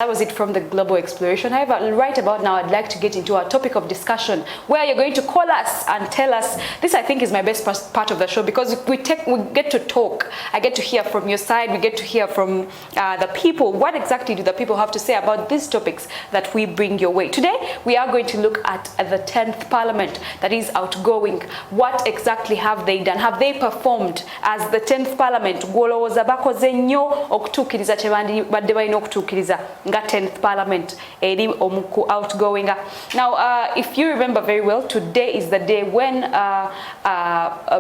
That was it from the global exploration. However, right about now, I'd like to get into our topic of discussion, where you're going to call us and tell us. This, I think, is my best part of the show, because we get to talk. I get to hear from your side. We get to hear from the people. What exactly do the people have to say about these topics that we bring your way? Today, we are going to look at the 10th Parliament that is outgoing. What exactly have they done? Have they performed as the 10th Parliament? Nga 10th Parliament eri omuku outgoing. Now, if you remember very well, today is the day when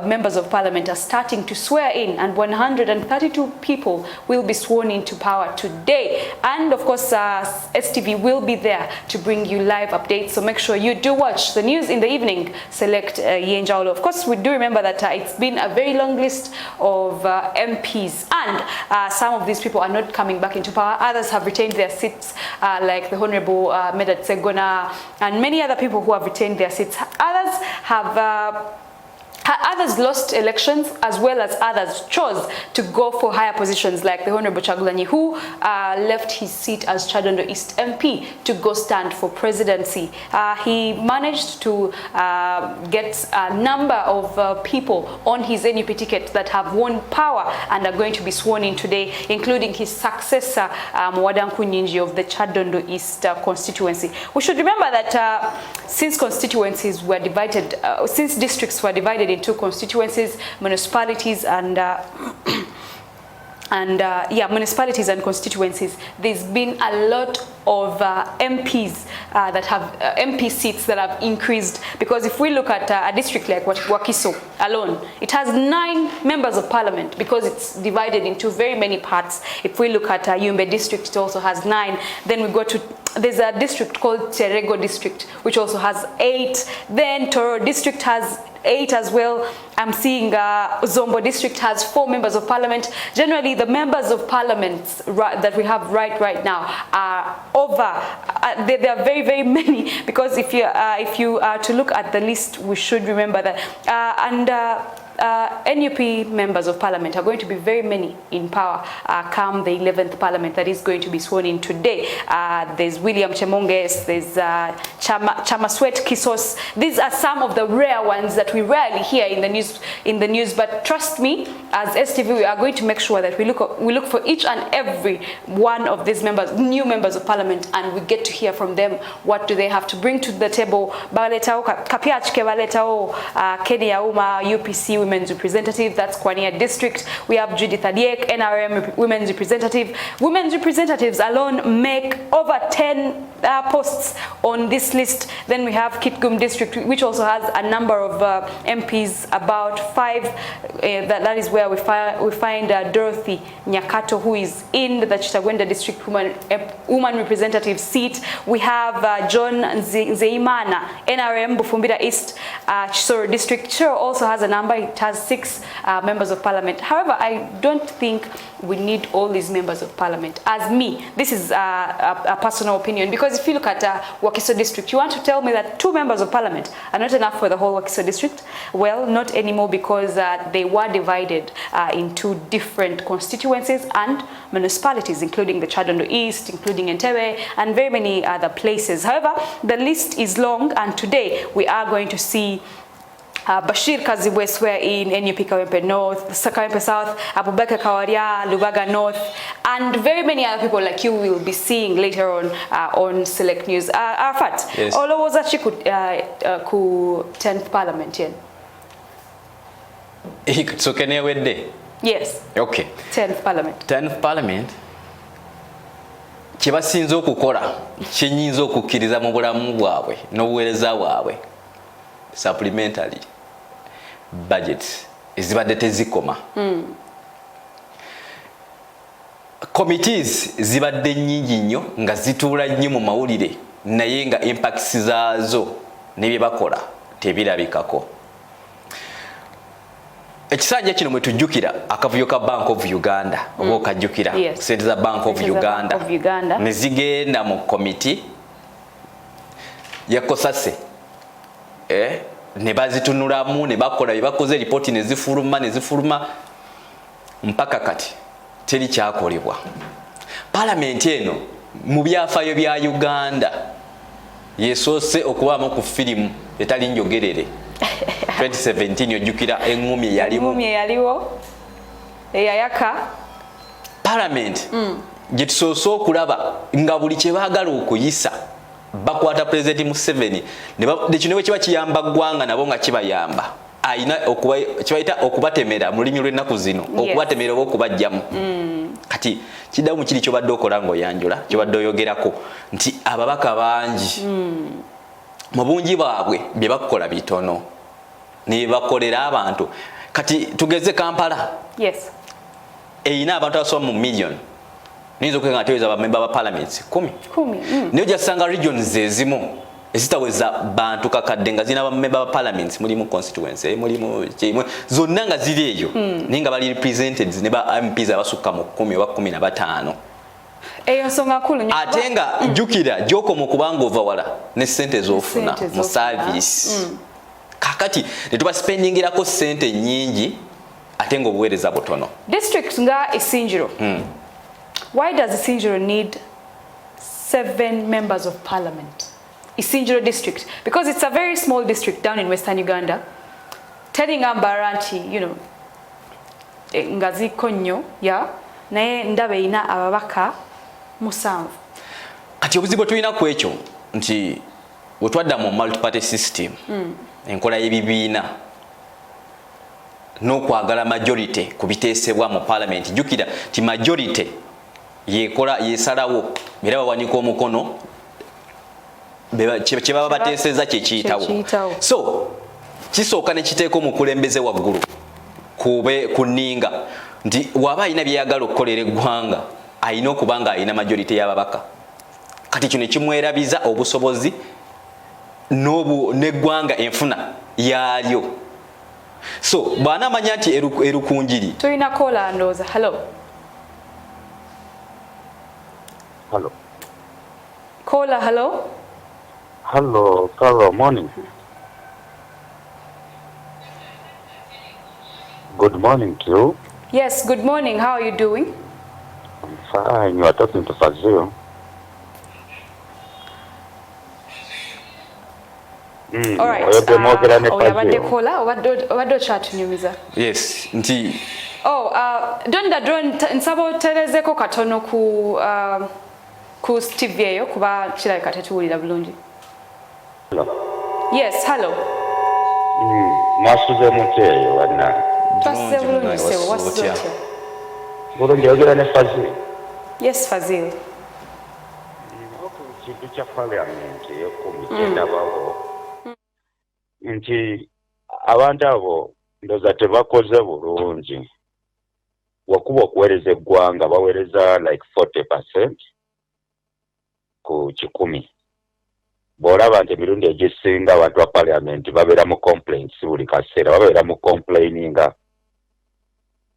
members of Parliament are starting to swear in, and 132 people will be sworn into power today. And of course, STV will be there to bring you live updates, so make sure you do watch the news in the evening. Select Yenjaulo. Of course, we do remember that it's been a very long list of MPs, and some of these people are not coming back into power. Others have retained their seats, like the Honorable Medat Segona and many other people who have retained their seats. Others lost elections, as well as others chose to go for higher positions, like the Honorable Chagulanyi, who left his seat as Chadondo East MP to go stand for presidency. He managed to get a number of people on his NUP ticket that have won power and are going to be sworn in today, including his successor, Mwadanku Nyinji of the Chadondo East constituency. We should remember that since constituencies were divided, since districts were divided into constituencies, municipalities, and municipalities and constituencies, there's been a lot of MPs that have MP seats that have increased, because if we look at a district like Wakiso alone, it has 9 members of parliament because it's divided into very many parts. If we look at Yumbe district, it also has 9. Then we go to, there's a district called Terego district, which also has 8. Then Toro district has 8 as well. I'm seeing Zombo district has 4 members of parliament. Generally, the members of parliament that we have right now are over. There are very, very many, because if you are to look at the list, we should remember that. NUP members of parliament are going to be very many in power come the 11th parliament that is going to be sworn in today. There's William Chemonges, there's Chamaswet Kisos. These are some of the rare ones that we rarely hear in the news. But trust me, as STV, we are going to make sure that we look for each and every one of these members, new members of parliament, and we get to hear from them. What do they have to bring to the table? Baletao Kapiachke Baletao Kenya Uma UPC Women's Representative, that's Kwania District. We have Judith Adiek, NRM Women's Representative. Women's representatives alone make over 10 posts on this list. Then we have Kitgum District, which also has a number of MPs, about 5. That is where we find Dorothy Nyakato, who is in the Chitagwenda District Woman Representative seat. We have John Zeimana, NRM Bufumbira East Chisoro District. Chisoro also has a number. It has 6 members of parliament. However, I don't think we need all these members of parliament. As me, this is a personal opinion, because if you look at Wakiso district, you want to tell me that 2 members of parliament are not enough for the whole Wakiso district? Well, not anymore, because they were divided into different constituencies and municipalities, including the Chadondo East, including Entebbe, and very many other places. However, the list is long, and today we are going to see Bashir Kazibwe swear in NUP Kawempe North, Kawempe South, Abubakar Kawaria, Lubaga North, and very many other people like you will be seeing later on Select News. Arafat, yes. Olowoza chiku ku 10th Parliament yen. So can you wait there? Yes. Okay. 10th Parliament. 10th Parliament. Kibasinza okukola kinyinza okukkiriza mu bulamu bwabwe n'obuweereza bwabwe supplementary budgets ezibadde tezikoma. Committees zibadde nnyingi nnyo nga zituula nnyo mu mawulire, naye nga impacts zaazo n'ebye bakola tebirabikako. Ekisanja kino mwe tujjukira akavuyo ka Bank of Uganda, oba okajjukira sente za Bank of Uganda ne zigenda mu committee ya Kosase. Ne bazitunulamu, ne bakola bye bakoze, ripoti ne zifuluma mpaka kati teri kyakolebwa. Parliament eno mu byafaayo bya Uganda yesoose okubaamu ku firimu etali njogerere 2017 ojjukira engumi yaliwo eyayaka Parliament gye tusoose okulaba nga buli kye baagala okuyisa bakwata President Museveni kino bwe kiba kiyamba ggwanga nabo nga kibayamba ayina kibayita okubatemera mu lulimi lw'ennaku zino okubatemera oba okubajjamu kati kiddamu kiri kyobadde okola ng'oyanjula kyobadde oyogerako nti ababaka bangi mu bungi bwabwe bye bakola bitono ne bakolera abantu kati tugeze Kampala eyina abantu abasoba mu million nizo kwenga teweza bamemba ba parliaments 10 niyo jasanga regions ezimu ezitaweza bantu kakadde nga zina bamemba ba parliaments mulimu constituency mulimu chimwe zonna nga ziri eyo ninga bali represented ne ba MPs abasukka mu 10 oba 15 eyo nsonga nkulu nnyo atenga jukira joko mu kubanga ovawala ne sente zofuna mu service kakati netuba spendingirako sente nyingi atenga obuweereza butono district nga Isinjiro why does Isinjiro need 7 members of parliament? Isinjiro district, because it's a very small district down in Western Uganda. Telling Ambaranti, you know, ngazi konyo ya naye ndabe ina ababaka musanvu. Kati obuzibu tulina ku ekyo nti otwadda mu multi party system enkola y'ebibiina n'okwagala majority kubiteesebwa mu parliament jukira ti majority yekola yesalawo era bawanika omukono kye baba bateeseza kye kiyitawo so kisooka ne kiteeko omukulembeze waggulu kube kuninga nti waba ayina byeyagala okukolera eggwanga ayina okubanga ayina majority y'ababaka kati kino kimwerabiza obusobozi n'eggwanga enfuna yaalyo so bwana amanya nti erukunjiri tulina kola ndooza hello Kola, hello? Hello, morning. Good morning to you. Yes, good morning. How are you doing? I'm fine. You are talking to Fazil. All right. Yes, nti. Donda nsabo terezeko katono ku Steve eyo kuba kirabika tetuwulira bulungi. Yes, hello. Mwasuze muteyo wana. Twasuze bulungi sewo, wasuze. Bulungi yogera ne Fazil. Yes, Fazil. Kintu kya parliament y'ekomite bawo. Nti abantu abo ndoza tebakoze bulungi. Wakuba okuweereza eggwanga baweereza like 40% ku 10. Bw'olaba nti emirundi egisinga abantu ba parliament babeera mu complaints buli kaseera babeera mu complaininga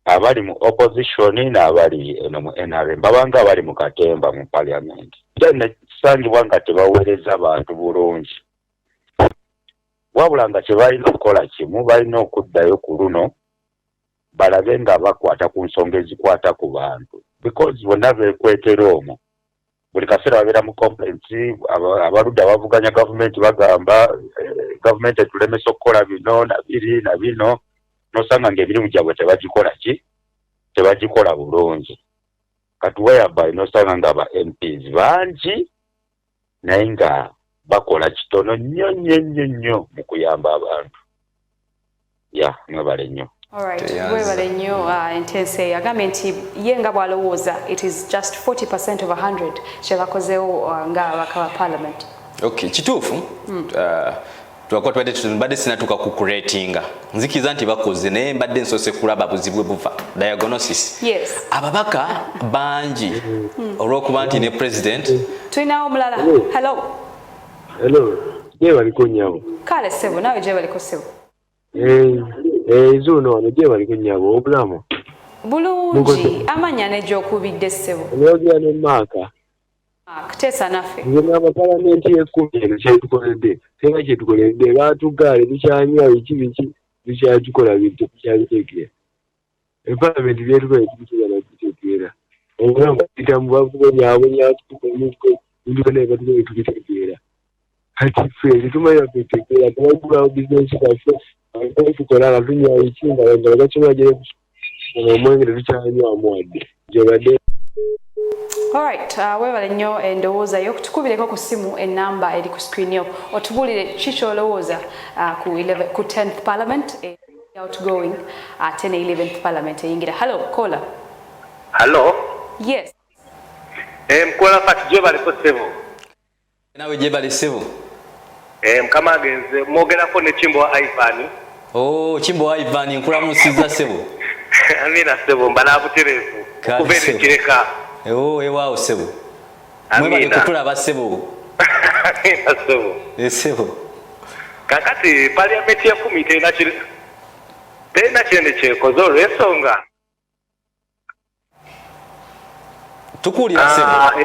abali mu opposition n'abali mu NRM babanga abali mu katemba mu parliament kisangibwa nga tebaweereza abantu bulungi wabula nga tebalina okukola kimu balina okuddayo ku luno balabe nga bakwata ku nsonga ezikwata ku bantu because bonna beekwetera omwo buli kaseera babeera mu complaints abaludde abavuganya gavumenti bagamba gavumenti etulemesa okukola bino nabiri na bino nosanga ng'emirimu gyabwe tebagikola bulungi kati whereby nosanga nga aba MPs bangi naye nga bakola kitono nnyo mu kuyamba abantu mwebale nnyo. Alright, webale nnyo Intense agambye nti ye nga bw'alowooza it is just 40% of 100 kye bakozeewo nga ababaka ba parliament. Okay, kituufu twakuba tubadde sinatuuka ku kuratinga nzikiriza nti bakoze naye mbadde nsoose kulaba buzibu buva diagnosis. Yes. Ababaka bangi olw'okuba nti ne president tulinawo omulala. Hello, je baliko nnyabo. Kale ssebo naawe gye baliko ssebo. Zuno wano je baliko nnyabo obulamu. Bulungi amanya ne gy'okubidde ssebo. Oyogera ne Maaka. Teesa naffe. Nze palamenti y'ekkumi eno kyetukoledde. Teba kyetukoledde baatugaale tukyanywa biki tukyakikola bintu tukyabiteekera. Epalamenti byetukola tubikira na tuteekera. Engamba kitambuwa nyawe tukumiko ndikone batuje tukitegera hati fezi tumanya kutegera kubagura business kafe tukola avinya ikinga banga cyabagere mu mwengere bicyanya amwade jebade. Alright, webale nnyo endowooza yo tukubireko ku simu enamba eri ku screen yo otubulire kiki olowooza ku 10th parliament outgoing 11th parliament eyingira. Hello caller. Hello. Yes. Mkola kati jebale ko sevo. Nawe jebale sevo. Mkama agenze mwogerako ne Kimbo Ivan. Oh, Kimbo Ivan nkulamusiza sevo. Amina sevo mbala buterevu. Kubere kireka. Oh, ewao sevo. Mwebale kutulaba sevo. Amina sevo. Sevo. Kakati parliament ya 10 tena chende chekozo resonga. Tukulira sevo.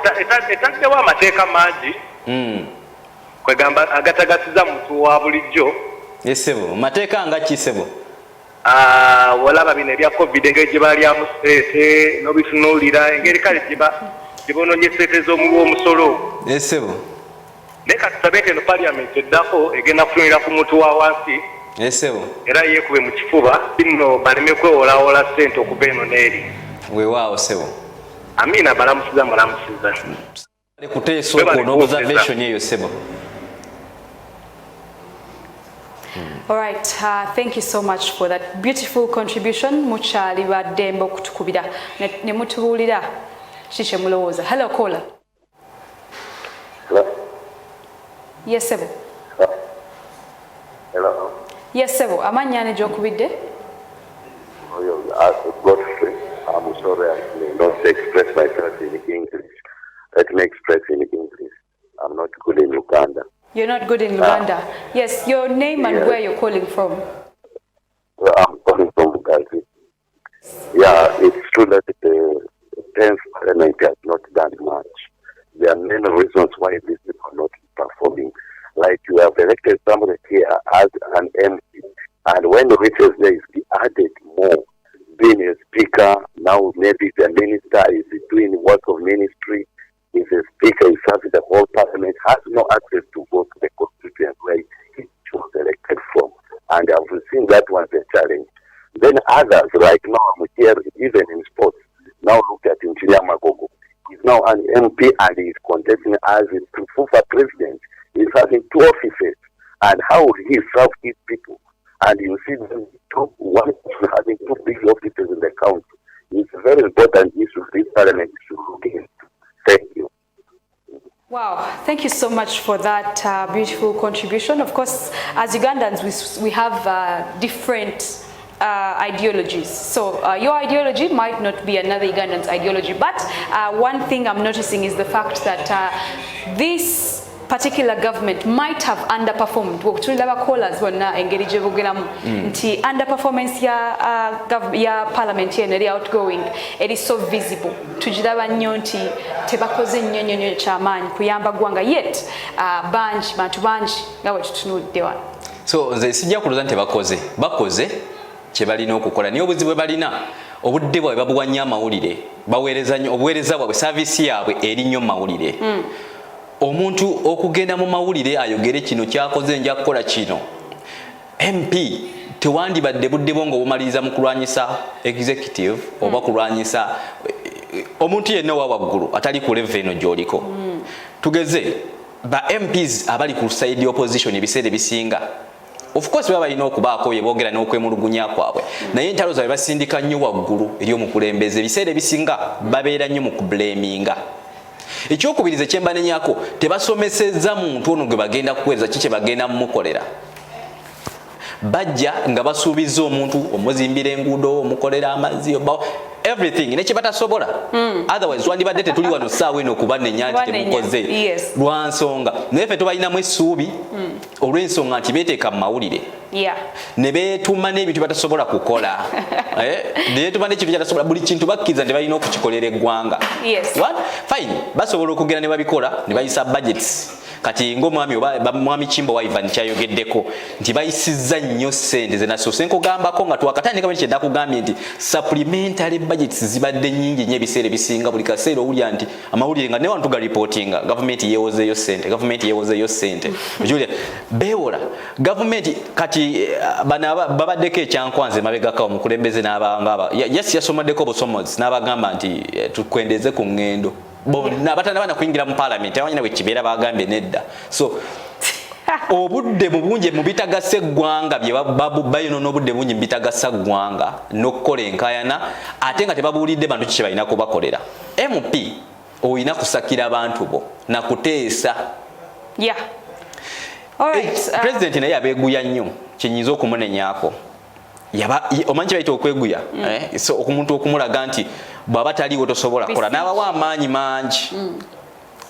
Etande wa mateeka mangi. Kwegamba agatagasiza muntu wa bulijjo. Yesebo mateeka nga kisebo. Walaba bino ebya covid engeri bali amusete no bitunulira engeri kale jibono nyesete zo mu omusolo. Yesebo. Leka tusabete no parliament eddako egenda kutunira ku muntu wa wansi. Yesebo. Era yekube mu kifuba bino baleme kwewola sente okubeno neri. Weewaawo sebo. Amina balamusiza. Kuteso ko no observation yeyo sebo. All right, thank you so much for that beautiful contribution. Muchali badembo kutukubira ne mutubulira shishe mulowooza. Hello caller. Hello. Yes sebo. Hello. Yes sebo. Amanya ne jokubidde? Godfrey. I'm sorry I don't express myself in English. Let me express in English. I'm not good in Uganda. You're not good in Uganda. Yes, your name and where you're calling from. Well, I'm calling from Uganda. Yeah, it's true that the 10th parliament has not done much. There are many reasons why these people are not performing. Like you have elected somebody here as an MP, and when the riches there is added more, being a speaker, now maybe the minister is doing work of ministry, is a speaker, is serving the whole parliament, has no access to vote to the constituency where he was elected from. And I've seen that was a challenge. Then others, like now I'm here, even in sports, now look at Inchilia Magogo. He's now an MP and he's contesting as a FUFA president. He's having 2 offices. And how he serves his people. And you see them one having 2 big offices in the council. It's a very important issue this parliament should look into. Thank you. Wow, thank you so much for that beautiful contribution. Of course, as Ugandans, we have different ideologies. So your ideology might not be another Ugandan's ideology, but one thing I'm noticing is the fact that this particular government might have underperformed. Tulaba callers bonna engeri je bugeramu nti underperformance ya parliament eri outgoing eri so visible. Tujiraba nnyo nti tebakoze nnyo kyamaanyi kuyamba gwanga yet bantu bangi ngawe tutunudde wano. So nze sijja kuloza nti bakoze kye balina okukola niyo obuzibu balina obudde bwawe babuwanya amawulire baweereza nnyo obuweereza bwawe service yaabwe eri nnyo mawulire. Omuntu okugenda mu mawulire ayogere kino kyakoze nja kukola kino. MP tewandibadde budde bongo obumaliriza mu kulwanyisa executive oba kulwanyisa omuntu yenna wa waggulu atali ku level eno gy'oliko. Tugeze ba MPs abali ku side opposition ebiseera bisinga of course baba balina okubaako yeboogera n'okwemulugunya kwabwe naye entalo zaabwe basindika nnyo waggulu eri omukulembeze ebiseera bisinga babeera nnyo mu kublaminga. Ekyokubiriza kyembanenyako tebasomeseza muntu ono gwe bagenda kuweereza kiki bagenda mumukolera. Bajja nga basuubiza omuntu omuzimbira enguudo omukolera amazzi everything nekye batasobola. Otherwise wandibadde tetuli wano ssaawa eno okuba nenyanti temukoze lwansonga naye ffe tubalinamu essuubi olw'ensonga nti beeteeka mu mawulire ne beetuma n'ebintu batasobola kukola. Beetuma n'ekintu kyatasobola buli kintu bakkiriza nti balina okukikolera eggwanga. Fine basobola okugenda ne babikola ne bayisa budgets kati ng'omwami oba mwami Kimbo wa Ivan kyayogeddeko nti bayisizza nnyo ssente ze naso senkugambako nga twakatandika bwe kyedda kugambye nti supplementary budgets zibadde nnyingi nnyo ebiseera ebisinga buli kaseera owulira nti amawulire nga ne wantu ga reportinga gavumenti yeewozeeyo ssente Julia beewola gavumenti kati bano babaddeko ekyankwanze mabegako omukulembeze n'abanga yasomaddeko obusomozi n'abagamba nti tukwendeze ku ngendo bonna batanabana kuyingira mu parliament abanyina bwe kibeera bagambye nedda so obudde bungi mu bitagasa eggwanga bye bayonoona obudde bungi mu bitagasa ggwanga n'okukola enkayana ate nga tebabuulidde bantu kiki balina kubakolera MP olina kusakira abantu bo nakuteesa President naye abeeguya nnyo kyenyinza okumunenyaako omanyi kye bayita okweguya so omuntu okumulaga nti bw'aba taliiwo tosobola kukola n'abawa amaanyi mangi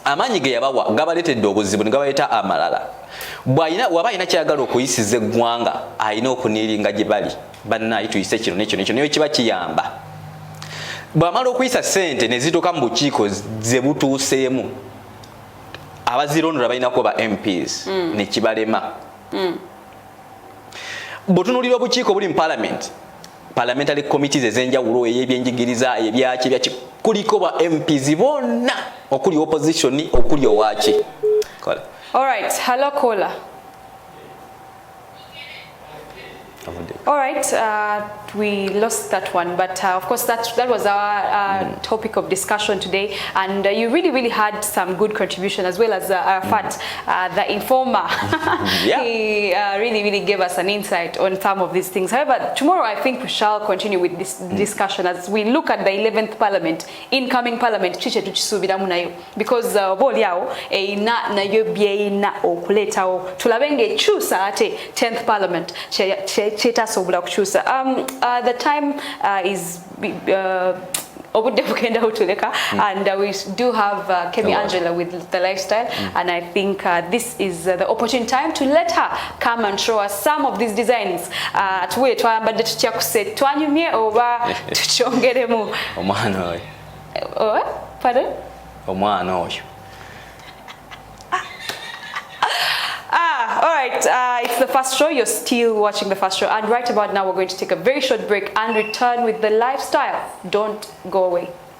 amaanyi ge yabawa gabaleetedde obuzibu ne gabaleeta amalala waba alina kyayagala okuyisiza eggwanga alina okuniiringa gye bali bannaye tuyise kino nekyo niyo kiba kiyamba bw'amala okuyisa ssente ne zituuka mu bukiiko ze butuuseemu abazirondora balina kuba MPs ne kibalema bw'otunuulira obukiiko buli mu parliamentary committees ez'enjawulo ey'ebyenjigiriza ebyaki kuliko ba MPs bonna okuli opposition okuli owaki. All right, hello caller. All right, we lost that one, but of course that was our topic of discussion today, and you really had some good contribution, as well as Arafat, the informer. He really gave us an insight on some of these things. However, tomorrow I think we shall continue with this discussion as we look at the 11th Parliament, incoming Parliament, because boliao nayo byeina okuletawo tulabenge chusa ate 10th Parliament the time is and we do have Kemi Angela with the lifestyle, and I think this is the opportune time to let her come and show us some of these designs. Pardon? All right, it's the first show. You're still watching the first show, and right about now we're going to take a very short break and return with the lifestyle. Don't go away.